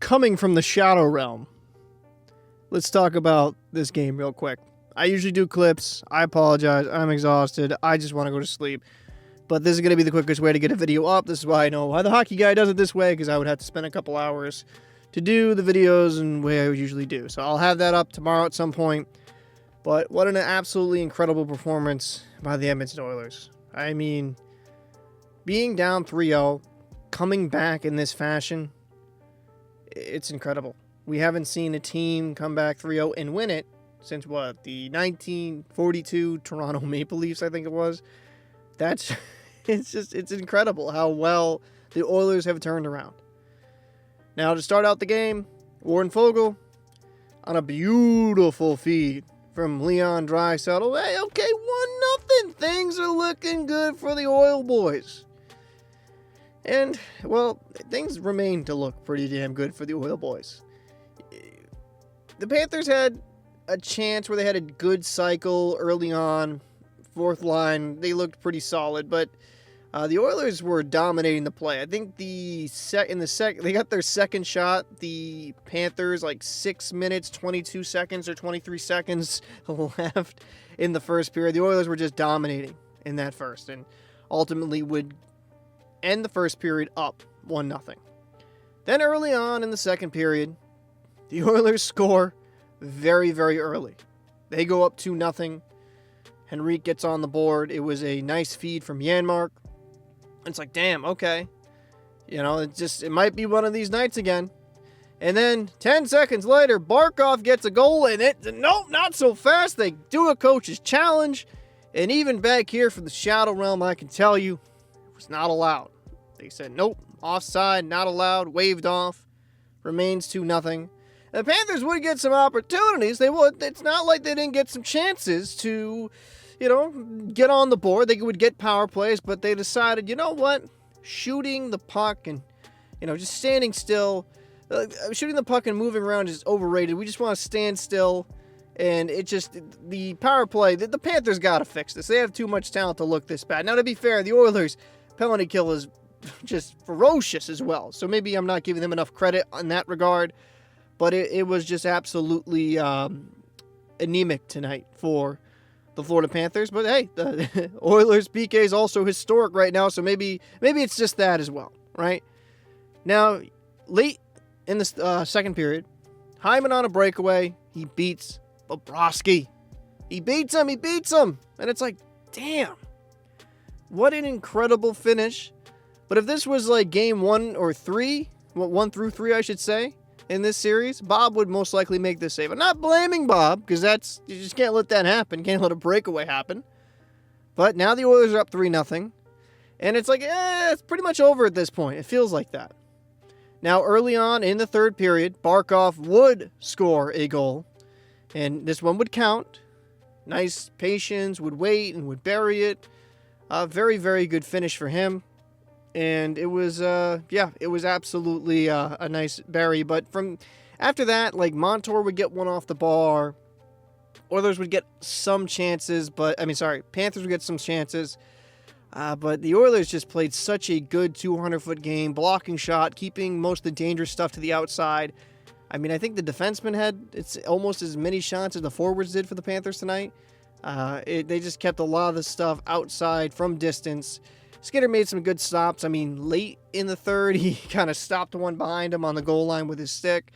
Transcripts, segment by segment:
coming from the Shadow Realm, let's talk about this game real quick. I usually do clips. I apologize. I'm exhausted. I just want to go to sleep. But this is going to be the quickest way to get a video up. This is why I know why the hockey guy does it this way, because I would have to spend a couple hours to do the videos and the way I would usually do. So I'll have that up tomorrow at some point. But what an absolutely incredible performance by the Edmonton Oilers. I mean, being down 3-0, coming back in this fashion, it's incredible. We haven't seen a team come back 3-0 and win it since, what, the 1942 Toronto Maple Leafs, I think it was. It's incredible how well the Oilers have turned around. Now, to start out the game, Warren Foegele on a beautiful feed from Leon Draisaitl. Hey, okay, 1-0. Things are looking good for the Oil boys. And, well, things remain to look pretty damn good for the Oil boys. The Panthers had a chance where they had a good cycle early on. Fourth line, they looked pretty solid, but the Oilers were dominating the play. I think they got their second shot. The Panthers, like 6 minutes, 22 seconds or 23 seconds left in the first period. The Oilers were just dominating in that first, and ultimately would end the first period up 1-0. Then early on in the second period, the Oilers score very, very early. They go up 2-0. Henrique gets on the board. It was a nice feed from Janmark. It's like, damn, okay. You know, it might be one of these nights again. And then 10 seconds later, Barkov gets a goal, and nope, not so fast. They do a coach's challenge. And even back here for the Shadow Realm, I can tell you, it was not allowed. They said, nope, offside, not allowed, waved off, remains 2-0. The Panthers would get some opportunities. They would. It's not like they didn't get some chances to, get on the board. They would get power plays, but they decided, you know what? Shooting the puck and, just standing still, shooting the puck and moving around is overrated. We just want to stand still, and the power play, the Panthers got to fix this. They have too much talent to look this bad. Now, to be fair, the Oilers' penalty kill is just ferocious as well, so maybe I'm not giving them enough credit in that regard. But it was just absolutely anemic tonight for the Florida Panthers. But hey, the Oilers PK is also historic right now, so maybe it's just that as well, right? Now, late in the second period, Hyman on a breakaway, he beats Bobrovsky. He beats him, and it's like, damn, what an incredible finish. But if this was like game 1 or 3, 1 through 3, I should say, in this series, Bob would most likely make this save. I'm not blaming Bob, because you just can't let that happen. Can't let a breakaway happen. But now the Oilers are up 3-0. And it's like, it's pretty much over at this point. It feels like that. Now, early on in the third period, Barkov would score a goal. And this one would count. Nice patience, would wait and would bury it. Very, very good finish for him. And it was, it was absolutely a nice bury. But from after that, like, Montour would get one off the bar. Oilers would get some chances, Panthers would get some chances. But the Oilers just played such a good 200-foot game, blocking shot, keeping most of the dangerous stuff to the outside. I mean, I think the defensemen had almost as many shots as the forwards did for the Panthers tonight. They just kept a lot of the stuff outside from distance. Skinner made some good stops. I mean, late in the third, he kind of stopped one behind him on the goal line with his stick.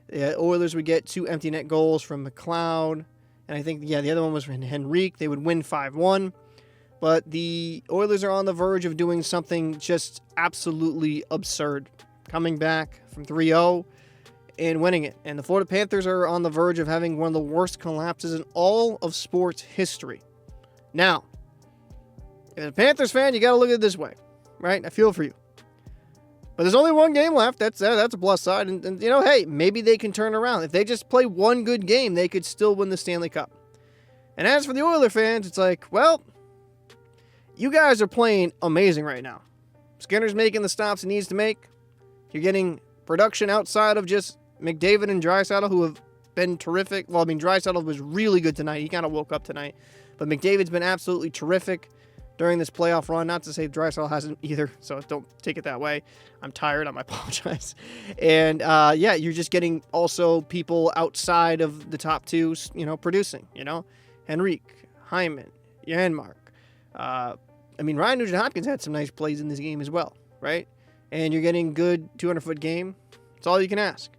The Oilers would get 2 empty net goals from McLeod. And I think, the other one was from Henrique. They would win 5-1. But the Oilers are on the verge of doing something just absolutely absurd. Coming back from 3-0 and winning it. And the Florida Panthers are on the verge of having one of the worst collapses in all of sports history. Now, as a Panthers fan, you got to look at it this way, right? I feel for you. But there's only one game left. That's a plus side. And hey, maybe they can turn around. If they just play one good game, they could still win the Stanley Cup. And as for the Oilers fans, it's like, well, you guys are playing amazing right now. Skinner's making the stops he needs to make. You're getting production outside of just McDavid and Draisaitl, who have been terrific. Well, Draisaitl was really good tonight. He kind of woke up tonight. But McDavid's been absolutely terrific. during this playoff run. Not to say Draisaitl hasn't either, so don't take it that way. I'm tired. I apologize. And, you're just getting also people outside of the top two, producing, Henrique, Hyman, Janmark. Ryan Nugent-Hopkins had some nice plays in this game as well, right? And you're getting good 200-foot game. That's all you can ask.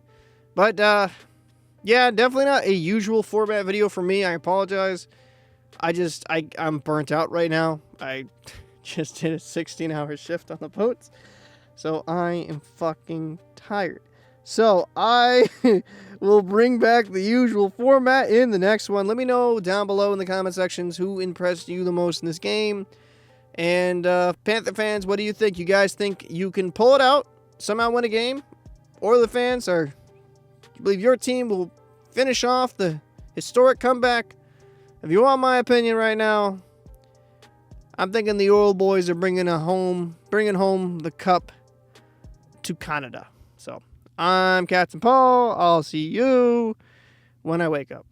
But, definitely not a usual format video for me. I apologize. I'm burnt out right now. I just did a 16-hour shift on the boats. So I am fucking tired. So I will bring back the usual format in the next one. Let me know down below in the comment sections who impressed you the most in this game. And Panther fans, what do you think? You guys think you can pull it out, somehow win a game? Oilers fans, do you believe your team will finish off the historic comeback? If you want my opinion right now, I'm thinking the Oil boys are bringing home the cup to Canada. So I'm Captain Paul. I'll see you when I wake up.